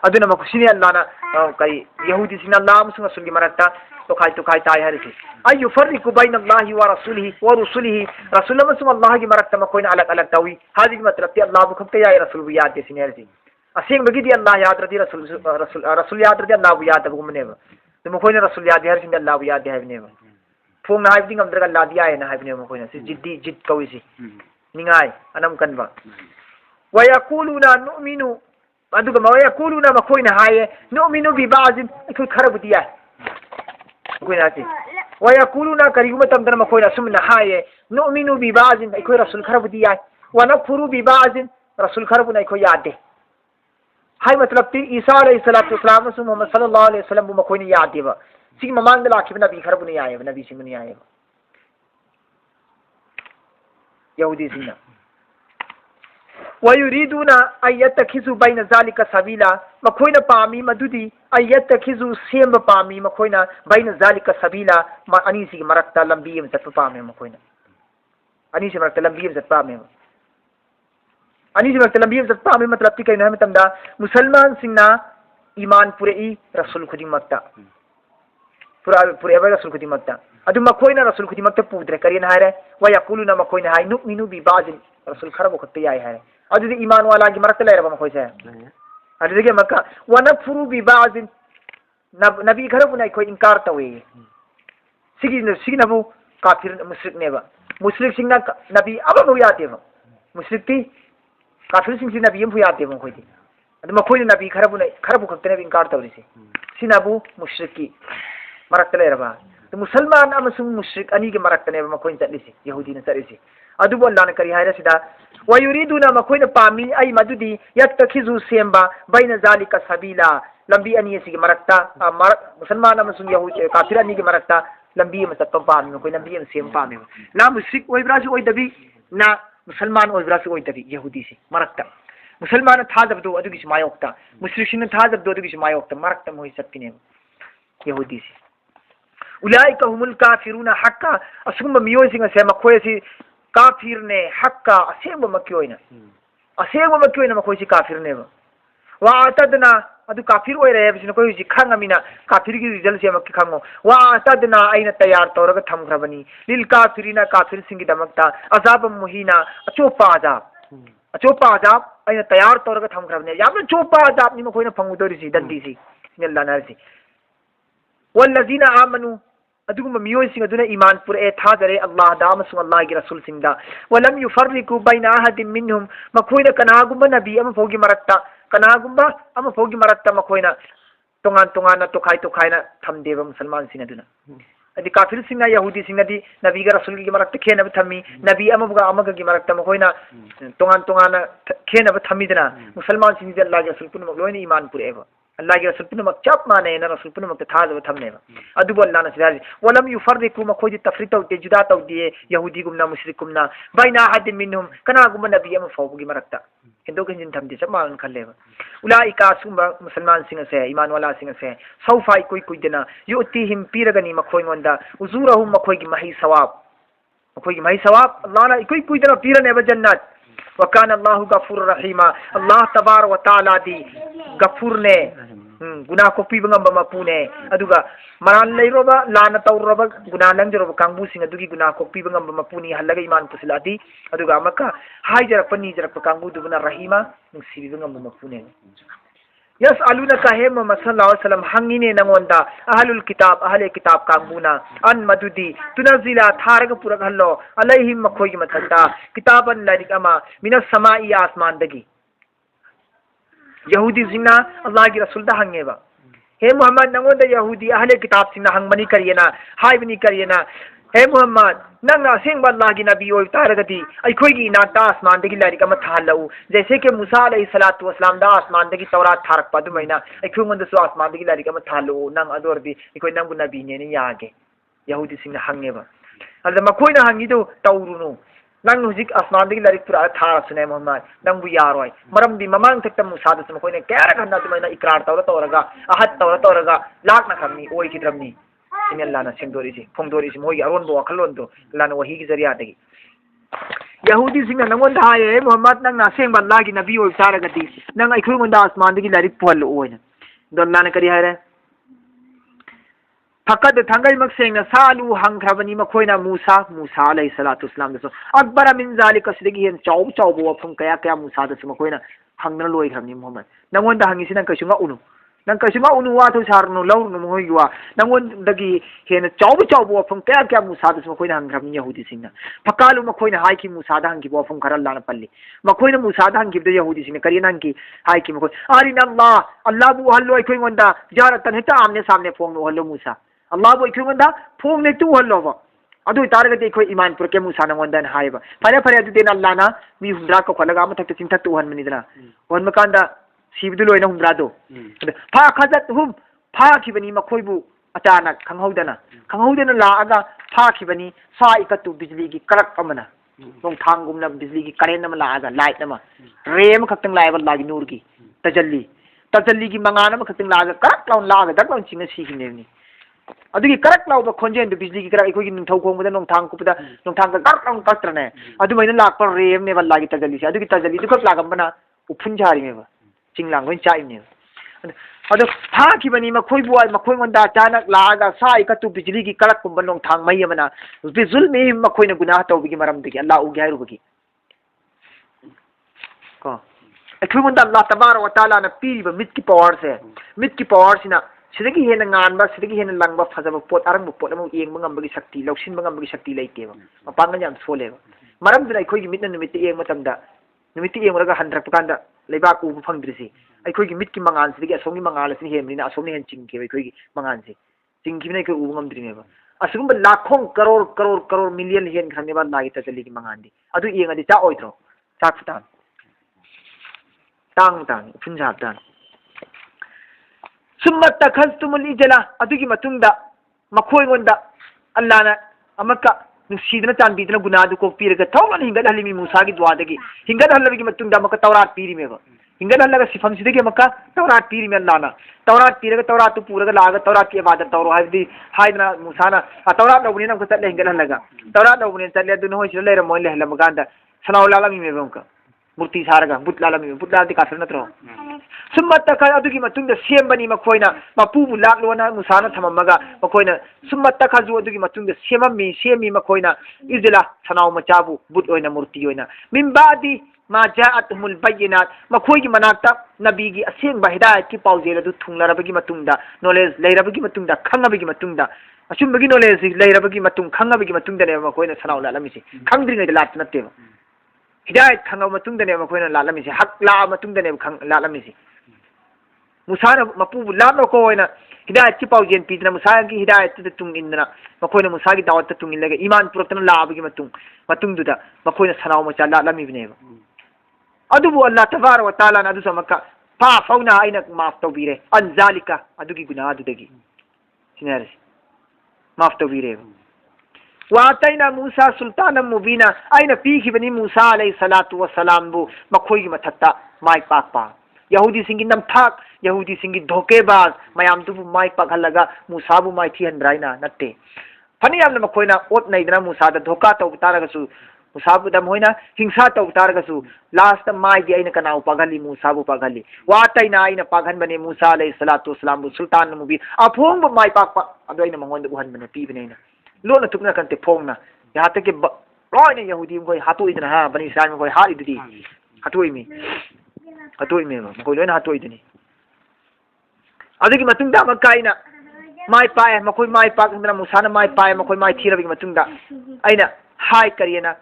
adu na makusini Allah na kai yahudi sin Allah musu rasul gi maratta to kai tai harisi ay yufarriqu bayna Allah wa rusulihi rasul musu Allah gi maratta ma koina alak tawi hadi matlab ti Allah bu khapta ya rasul bu yad sin harisi asing bagi di Allah yad radi rasul yad radi Allah bu yad bu mane ba to mo koina rasul yad har sin Allah bu yad ha ne ba phong na haibding am dra Allah dia na haibne mo koina si jid kawisi ningai anam kan ba wa yaquluna nu'minu aduga ma yaquluna ma koina haye nu'minu bi ba'd ikul kharabu dia koina ti wa yaquluna kariguma tam dana ma koina sumna haye nu'minu bi ba'd ikul rasul kharabu dia wa nakfuru bi ba'd rasul kharabu na ikul yad hai matlab ti Isa alayhi salatu wasalam su Muhammad sallallahu alaihi wasallam bu makoini yaad deba sig mamang dala ki nabi kharabu ni aye nabi sing ni aye yahudi sina wa yuriduna ayatakhizu baina zalika sabila makoina pami madudi ayatakhizu sem pami makoina baina zalika sabila ma ani sig marakta lambi em sat pami makoina ani sig marakta lambi em sat pami ani jima lambi em sat pami matlab ti kaina tamda musalman singna iman purei rasul khudi makta pura ba rasul khudi makta adu makoina rasul khudi makta pudre karina hare wa yaquluna makoina hay nu'minu bi ba'd rasul kharabu khatte ay hare adu di iman wala gi marakta lera ba makoy sa adu de makka wa nakfuru bi ba'd nabi kharabu nay koy inkar tawe sigina bu kafir musyrik ne ba musyrik singna nabi ababu yate ba musyrik ti kafir sing sin nabi em phuyat de khoi ti adu ma khoi nabi kharabu khakte nabi inkar tawrisi sinabu mushriki marak tale raba to musalman amasum mushrik ani ge marak tane ma khoi tatlisi yahudi na tarisi adu bo Allah na kari hayra sida wa yuriduna ma khoi na pami ay madudi yattakhizu semba baina zalika sabila lambi ani sigi marakta musalman amasum yahudi kafir ani ge marakta lambi ma tatpa pami khoi lambi em sem pami la mushrik oi braji oi dabi na मुसलमान और विरासत कोई तभी यहूदी से मरकता मुसलमान था जब दो अदुगी मायोक्ता मुश्रिकीन था जब दो अदुगी मायोक्ता मरकता मोहि सत्किने यहूदी से उलाइका हुमुल काफिरुना हक्का असुम मियोय सिंग से मखोय से काफिर ने हक्का असेब मक्योयना मखोय से काफिर ने वा अतदना अदु काफिर ओय रे बिसने कोई जी खांगमिना काफिर की रिजल्ट से मक्की खांगो वा अतदना आइना तैयार तौरग थमख्रबनी लिल काफिरिना काफिर सिंगी दमकता अजाब मुहीना अचोपा अजाब आइना तैयार तौरग थमख्रबने याम चोपा अजाब नि मखोयना फंगुदोरी सी दंदी सी निल्ला नरसी वल्लजीना आमनु अदुगुम मियोय सिंग अदुना ईमान पुरे थाजरे अल्लाह दाम सु अल्लाह की रसूल सिंगदा वलम युफर्रिकु बैना अहदिन मिनहुम मखोयना कनागुम नबी अम फोगी मरक्ता कनागुम्बा अम फोगी मरक्ता मखोयना तोंगान तोखाइना थमदेबा मुसलमान सिंग अदुना अदि काफिर सिंग यहूदी सिंग दी नबी का रसूल की मरक्ता खेनब थमी नबी अमग की मरक्ता मखोयना तोंगान खेनब थमीदना मुसलमान सिंग अल्लाह के रसूल पुन मखलोयना ईमान पुरेबा अल्लाह के रसूल पुन मक चप माने ना रसूल पुन मक थाजब थमनेबा अदुबो अल्लाह न सिराज वलम युफर्रिकु मखोयदि तफरीत औते जुदा तौदिए यहूदी गुमना मुशरिक गुमना बैना अहदिन मिनहुम कना गुम नबी अम फौबगी मरक्ता हिंदू के जिन थमदि सब मान खलेबा उलाइका सुबा मुसलमान सिंग से ईमान वाला सिंग से सौफाई कोई देना युतिहिम पीरगनी मखोय गोंदा उजुरहुम मखोय की मही सवाब अल्लाह ना कोई देना पीरने ब जन्नत वकान अल्लाहु गफूर रहीमा अल्लाह तबार व तआला दी गफूर ने गुना को पीब ngam mapune aduga maran leiroba lana tawroba guna langjeroba kangbu sing adugi guna ko píb ngam mapuni halaga iman pusilati aduga amaka haijar pani jar kangbu dubuna rahima nungsibi ngam mapune yes Aluna कहे मोहम्मद सल्लल्लाहु अलैहि वसल्लम हंगिने नंगोंदा अहलुल किताब अहले किताब कांगबुना अन मदुदी तुनजिला थारग पुरग hello अलैहिम मखोई मथंदा किताबन लारिकमा minus समाई आसमान दगी यहूदी जिन्ना अल्लाह की रसूल दा हंगेबा हे मोहम्मद नंगोंदा यहूदी अहले किताब सिंना हंगमनी करियना हाइबनी करियना हे मोहम्मद नंग असेंग अल्लाह की नबी ओय तारगती अखोई नाता आसमान दगी लारिक अमा थालऊ जैसे कि मूसा अलैहिस्सलातु वस्सलाम दा आसमान दगी तौरात थारक पदु मैना अखोई मंदसु आसमान दगी लारिक अमा थालऊ नंग अदोरदी अखोई नंगु नबी ने यागे यहूदी सिंह हंगेबा अद मखोइना हंगिदो तौरुनु नंग हुजिक आसमान दगी लारिक पुरा थारसुने मोहम्मद नंगु यारोय मरमदी ममांग तक मूसा दस मखोइना कैरा खन्ना तुमैना इकरार तौरगा अहद तौरगा लाकना खमनी ओय किद्रमनी इन अल्लाह ना सेंगदोरिसी फोंगदोरिसी मोई अरोन बो अखलोंदो अल्लाह ना वही की जरिया दगी यहूदी सिंह नंगोन हाये मोहम्मद नंग ना सेंग अल्लाह की नबी ओय सारगती नंग अखुर मंदा आसमान दगी लारिक पुहल ओयना दो अल्लाह ने करी हायरे फकद थंगई मक सेंग सालू हंगखबनी मखोइना मूसा अलैहिस्सलातु वस्सलाम दसो अकबर मिन जालिक सिदगी हेन चाउ चाउ बो फम कया कया मूसा दसो मखोइना हंगना लोय खबनी मोहम्मद नंगोन दा हंगिसी नंग कशुंगा उनु नंग कशुंगा उनु वाथो सारनु लौनु मोय युवा नंगोन दगी हेन चाउ चाउ बो फम कया कया मूसा दसो मखोइना हंगखबनी यहूदी सिंह फकालु मखोइना हाय की मूसा दा हंगी बो फम खरल लाना पल्ली मखोइना मूसा दा हंगी दे यहूदी सिंह करियना हंगी हाय की मखोइ आरिन अल्लाह बु हल्लो अखोइ गोंदा जारतन हेता आमने सामने फोंग हल्लो मूसा अल्लाह बो इखुंदा फोंग ने तू हल्लोबा अदु तारगति इखोइ ईमान पुरके मूसा नंगोंदन हायबा फरे फरे अदु देन अल्लाह ना मी हुंद्रा को खलगा मथक चिंथक तू हनमनिदना वन मकांदा सिबदु लोइना हुंद्रा दो फा खजत हुम फा खिबनी मखोइबु अचानक खंगहौदना लागा फा खिबनी फा इकतु बिजली की करक अमना नोंग थांगुमना बिजली की करेंट अमा लागा लाइट अमा रेम खक्तंग लायबा लागी नूर की तजल्ली की मंगान अमा खक्तंग लागा करक लाउन लागा दक लाउन चिंग सिगिनेनी अदुगी करक लाउबा खोंजेन दु बिजली की करक इखोगी निंथौ खोंगबदा नोंथांग कुपदा नोंथांग करक लाउन कत्रने अदु मैना लाकपर रेम ने बल्लागी तजल्ली से अदुगी तजल्ली दु खक लागमबना उफुन झारी मेबा चिंगलांग गोइन चाइने अदु फाकी बनी मखोई बुआ मखोई मंदा अचानक लागा साई कतु बिजली की करक कुंबन नोंथांग मई अमना बिजुल में मखोई ने गुनाह तौबिगी मरम दगी अल्लाह उगी हायरुबगी को अखुई मंदा अल्लाह तबारक व तआला ने पीरिबा मिट की पावर सिना सिदगी हेन nganba सिदगी हेन langba फजब पोट अरंग पोट अमु येंग मंगम शक्ति लौसिन मंगम शक्ति लेतेबा मपांगन याम सोलेबा मरम दुना अखोई मिट निमित येंग मतमदा निमित येंगरगा हंद्रक पकांदा लेबाक उ फंगद्रिसि अखोई की मिट की मंगान सिदगी असोंगी मंगाल सिन हेमनिना असोंगी हेन चिंग के अखोई की मंगान से चिंग की ने के उ ngamdriनेबा असुगुम लाखों करोड़ मिलियन हेन खनेबा लागी तचली की मंगान दी अदु येंगदी चा ओइद्रो चा फुटान तांग फुंजाबदान सुम्मत तखस्तुमुल इजला अदुगी मतुंगदा मखोय गोंदा अल्लाहना अमक्का नुसीदना चांबीदना गुनादु को पीरगा थौलन हिंगद हलिमी मूसा की दुआदगी हिंगद हलबगी मतुंगदा मक्का तौरात पीरी मेबा हिंगद हलगा सिफम सिदगे मक्का तौरात पीरी में अल्लाहना तौरात पीरगा तौरात तु पूरगा लागा तौरात की इबादत तौरो हायदी हायदना मूसाना तौरात लौबनी नम कतले हिंगद हलगा तौरात लौबनी चले दुनो होय सिले रे मोय लेहला मगांदा सनाउलाला मी मेबा मक्का मूर्ति सारगा बुतलाला मी बुतलादी काफर नत्रो सुम्मत तक अदुगी मतुंग सेमबनी मखोइना मपुबु लाकलोना मुसाना थममगा मखोइना सुम्मत तक हजु अदुगी मतुंग सेमी मखोइना इजला सनाउ मचाबु बुत ओइना मूर्ति ओइना मिनबादी मा जाअतहुल बय्यिनात मखोइगी मनाक्ता नबीगी असेंग हिदायत की पाउजेल अदु थुंगलरबगी मतुंगदा नॉलेज लेरबगी मतुंगदा खंगबगी मतुंगदा असुमबगी नॉलेज लेरबगी मतुंग खंगबगी मतुंगदा ने मखोइना सनाउ लालमिसि खंगद्रिङै लात नत्तेबा हिदायत खंगौ मतुंगदा ने मखोइना लालमिसि हक ला मतुंगदा ने लालमिसि मुसाना मपुबु लानो को होइना हिदायत की पाउजेन पीदना मुसा की हिदायत ते तुंग इनना मखोइना मुसा की दावत तुंग इनलेगा ईमान पुरतन लाबगी मतुंगदुदा मखोइना सनाउ मचा लालमिबनेबा अदुबु अल्लाह तबारक व तआला अदु समका फा फौना आइना माफ तौबीरे अनजालिका अदुगी गुनाह अदुदगी सिनारे माफ तौबीरे वातैना मूसा सुल्तान मुबीना आइना पीखिबनी मूसा अलैहिस्सलातु वस्सलाम बु मखोइगी मथत्ता माइ पाकपा यहूदी सिंगी नमथाक यहूदी सिंगी धोखेबाज मयाम तुबु माइ पाकहलगा मूसाबु माइ थी हंद्राइना नत्ते फनी यामना मखोइना ओत नैदना मूसा दा धोखा तौ तारगसु मुसाबुदा मोइना हिंसा तौ तारगसु लास्ट माइ गे आइना कनाउ पागली मुसाबु पागली वातैना आइना पागन बने मूसा अलैहि सलातु वसलाम सुल्तान मुबी अफोंग माइ पाक अदो आइना मंगोंद बुहन बने पीबने आइना लोना तुकना कंते फोंगना याते के लोइना यहूदी कोइ हातोइदना हा बनी इस्राइल कोइ हारिदुदी हातोइमी कोइ लोइना हातोइदनी अदुगी मतुंगदा मकाइना माइ पाए मखोइ माइ पाकना मुसाना माइ पाए मखोइ माइ थीरबगी मतुंगदा आइना हाय करियना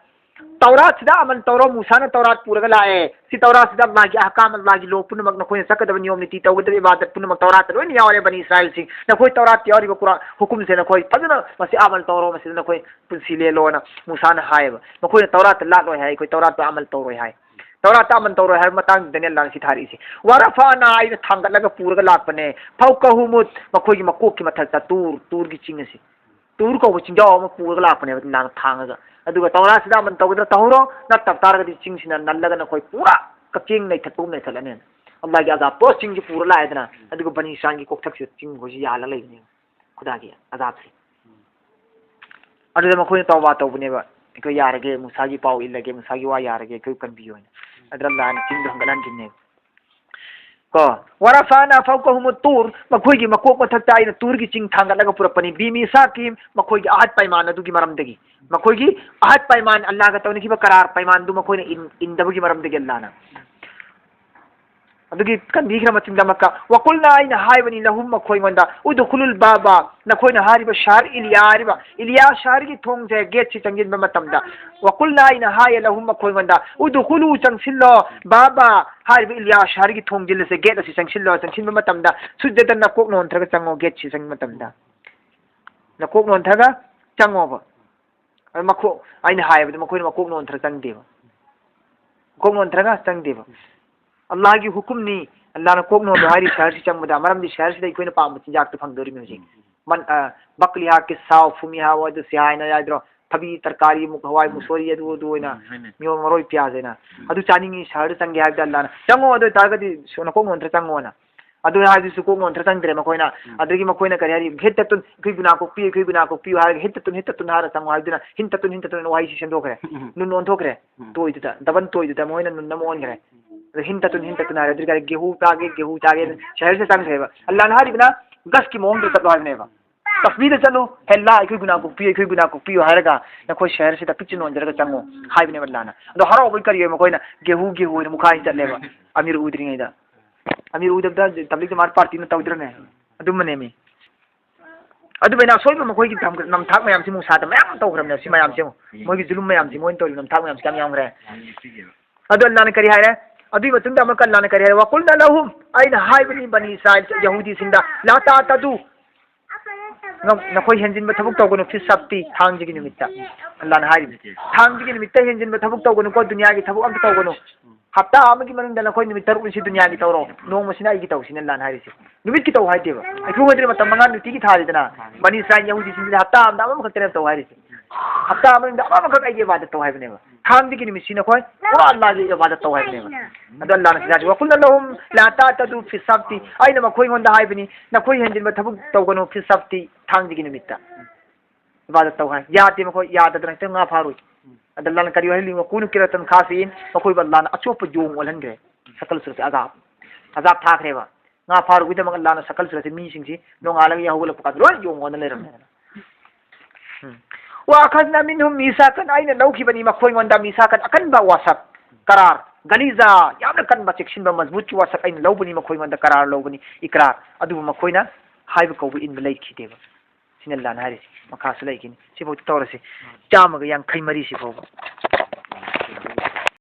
तौरात सिदा अमन तौरो मूसा तौरात पूरग लाए सी तौरात सिदा मागी अहकाम मागी लो पुनमक नखोय सकदब नियम नीति तौगदब इबादत पुनमक तौरात लोइन यावरे बनी इस्राइल सिंह नखोय तौरात यावरी कुरान हुकुम से नखोय फजना मसी अमल तौरो मसी नखोय पुंसी ले लोना मूसा न हायब नखोय तौरात ला लोय हाय कोय तौरात अमल तौरो हाय तौरात अमल तौरो हाय मतंग दने लान सी थारी से वरफाना आइ थांगत लगा पूरग लापने फौकहुमुत मखोय मकोक की मथक तूर की चिंग से तूर को चिंजाव म पूरग लापने लान थांगगा अदुगा तौरात सिदा मन तौगदर तौरो न तब तारगदी चिंग सिना नल्लगा न कोई पूरा कचिंग नै थपु नै थलने अल्लाह की अजाब पोस चिंग की पूरा लायदना अदुगा बनी इस्राइल की कोक थक चिंग होजी याला लैने खुदा की अजाब से अदुगा मखोय तौबा तौबनेबा को यारगे मूसा की पाउ इल्लगे मूसा की वा यारगे को कनबियो अदरल्लाह ने चिंग हंगलान किन्ने को वरफाना फौकहुम तूर मखोय की मकोक मथक ताइना तूर की चिंग थांगलगा पुरपनी बीमीसा की मखोय की आहत पैमान अदुगी मरमदगी मखोय की आहत पैमान अल्लाह का तौनी की करार पैमान दु मखोय ने इंदबगी मरमदगी अल्लाह ना अदुगी कनबीखरा मचिंग मक्का वकुलना आइना हायबनी लहुम मखोय मंदा उदखुलुल बाबा नखोय ना हारिबा शहर इलिया शहर की थोंग जे गेट से चंगिन मतमदा वकुलना आइना हाय लहुम मखोय मंदा उदखुलु चंगसिल्लो बाबा हारिबा इलिया शहर की थोंग जिल से गेट से चंगसिन मतमदा सुजदन नकोक नोंथरगा चंगो गेट से चंग मतमदा नकोक नोंथरगा चंगोबा मखो आइना हायबा मखोय मकोक नोंथर चंगदेबा कोक नोंथरगा चंगदेबा अल्लाह की हुकुम नी अल्लाह ने कोक नोंद हारी शहर से चंगदा मरम दी शहर से कोई पाम चिंजाक तो फंगदोरी म्यूजिक मन बकलिया के साव फुमिया वद से आइना याद्रो थबी तरकारी मुख हवाई मुसोरी अदु दोइना मियो मरोय प्याज हैना अदु चानिंगी शहर चंगे हाद अल्लाह ने चंगो अदु तागदी सोना कोक नोंद चंगोना अदु हादी सु कोक नोंद चंगद्रे मकोइना अदुगी मकोइना करी हारी हेततुन खिगुना को पी हार हेततुन हार चंगो हादुना हिंततुन वाई से संदोखरे नुन ओंथोखरे तोइदुता दबन तोइदुता मोइना नुन नमोन करे हिंततुन हार अदुगी गेहूं तागे शहर से चंगरेबा अल्लाह ने हारी बिना गस की मोंग तो तब हारनेबा तस्वीर चलो हेल्ला इखुई गुना को पियो हारगा नखोय शहर से पिचिन ओंजरगा चंगो हाइबने बल्लाना अदो हराव बई करियो मकोइना गेहूं मुखाई चलेबा अमीर उद्रिङैदा अमीर उदबदा तबलिग जमात पार्टी न तौद्रने अदुमने मी अदुबैना सोइबा मकोय की नमथाक मयाम सि मुसा त मयाम तौग्रमने सि मयाम से मोय की जुलुम मयाम सि मोइन तौरि नमथाक मयाम सि यामग्रे अदु अल्लाह ने करी हायरे अदुई मतुंदा अमक अल्लाह ने करी हायरे वकुलना लहुम आइना हाइबनी बनी इस्राइल यहूदी सिंदा ला तातदु नखोय हेंजिन थबुक तौगनो फिस सप्ती थांग जिगी निमित्ता अल्लाह ने हाइबी थांग जिगी निमित्ता हेंजिन थबुक तौगनो को दुनिया की थबुक अम तौगनो हप्ता अमगी मनंग नखोय निमित्त तरुक से दुनिया की तौरो नोंग मसिना इगी तौसिन अल्लाह ने हाइरिसे निमित की तौ हाइदेबा अखु होदरे मत मंगा नुती की थारिदना बनी इस्राइल यहूदी सिंदा हप्ता अम दाम खतरे तौ हाइरिसे हप्ता अम दाम खत आइगे इबादत तौ हाइबनेबा थांग जिगी निमित सिना कोय पूरा अल्लाह की इबादत तौ हाइबनेबा अदो अल्लाह ने सिजा वकुल लहुम ला तातदु फिस सप्ती आइना मखोय गोंदा हाइबनी नखोय हेंजिन थबुक तौगनो फिस सप्ती थांग जिगी निमित्ता इबादत तौ हाइ याते मखोय याददना तंगा फारुई अल्लाह ने करियो हिली कुन किरतन खासिन मखोय अल्लाह ने अचोप जोंग ओलहनग्रे सकल सुरत अजाब थाखरेबा nga faru gida mang Allah na sakal sura mi sing si no ngalang ya hula pakat ro yung on leram wa akhadna minhum misakan aina lauki bani makhoy ngonda misakan akan ba wasak karar galiza yamna kan ba section ba mazbut ki wasak aina laubani makhoy ngonda karar laubani ikrar adu makhoy na haiba ko in belai khideba sinallah na hari makasulai kini sifo tawrasi chamaga yang khai mari sifo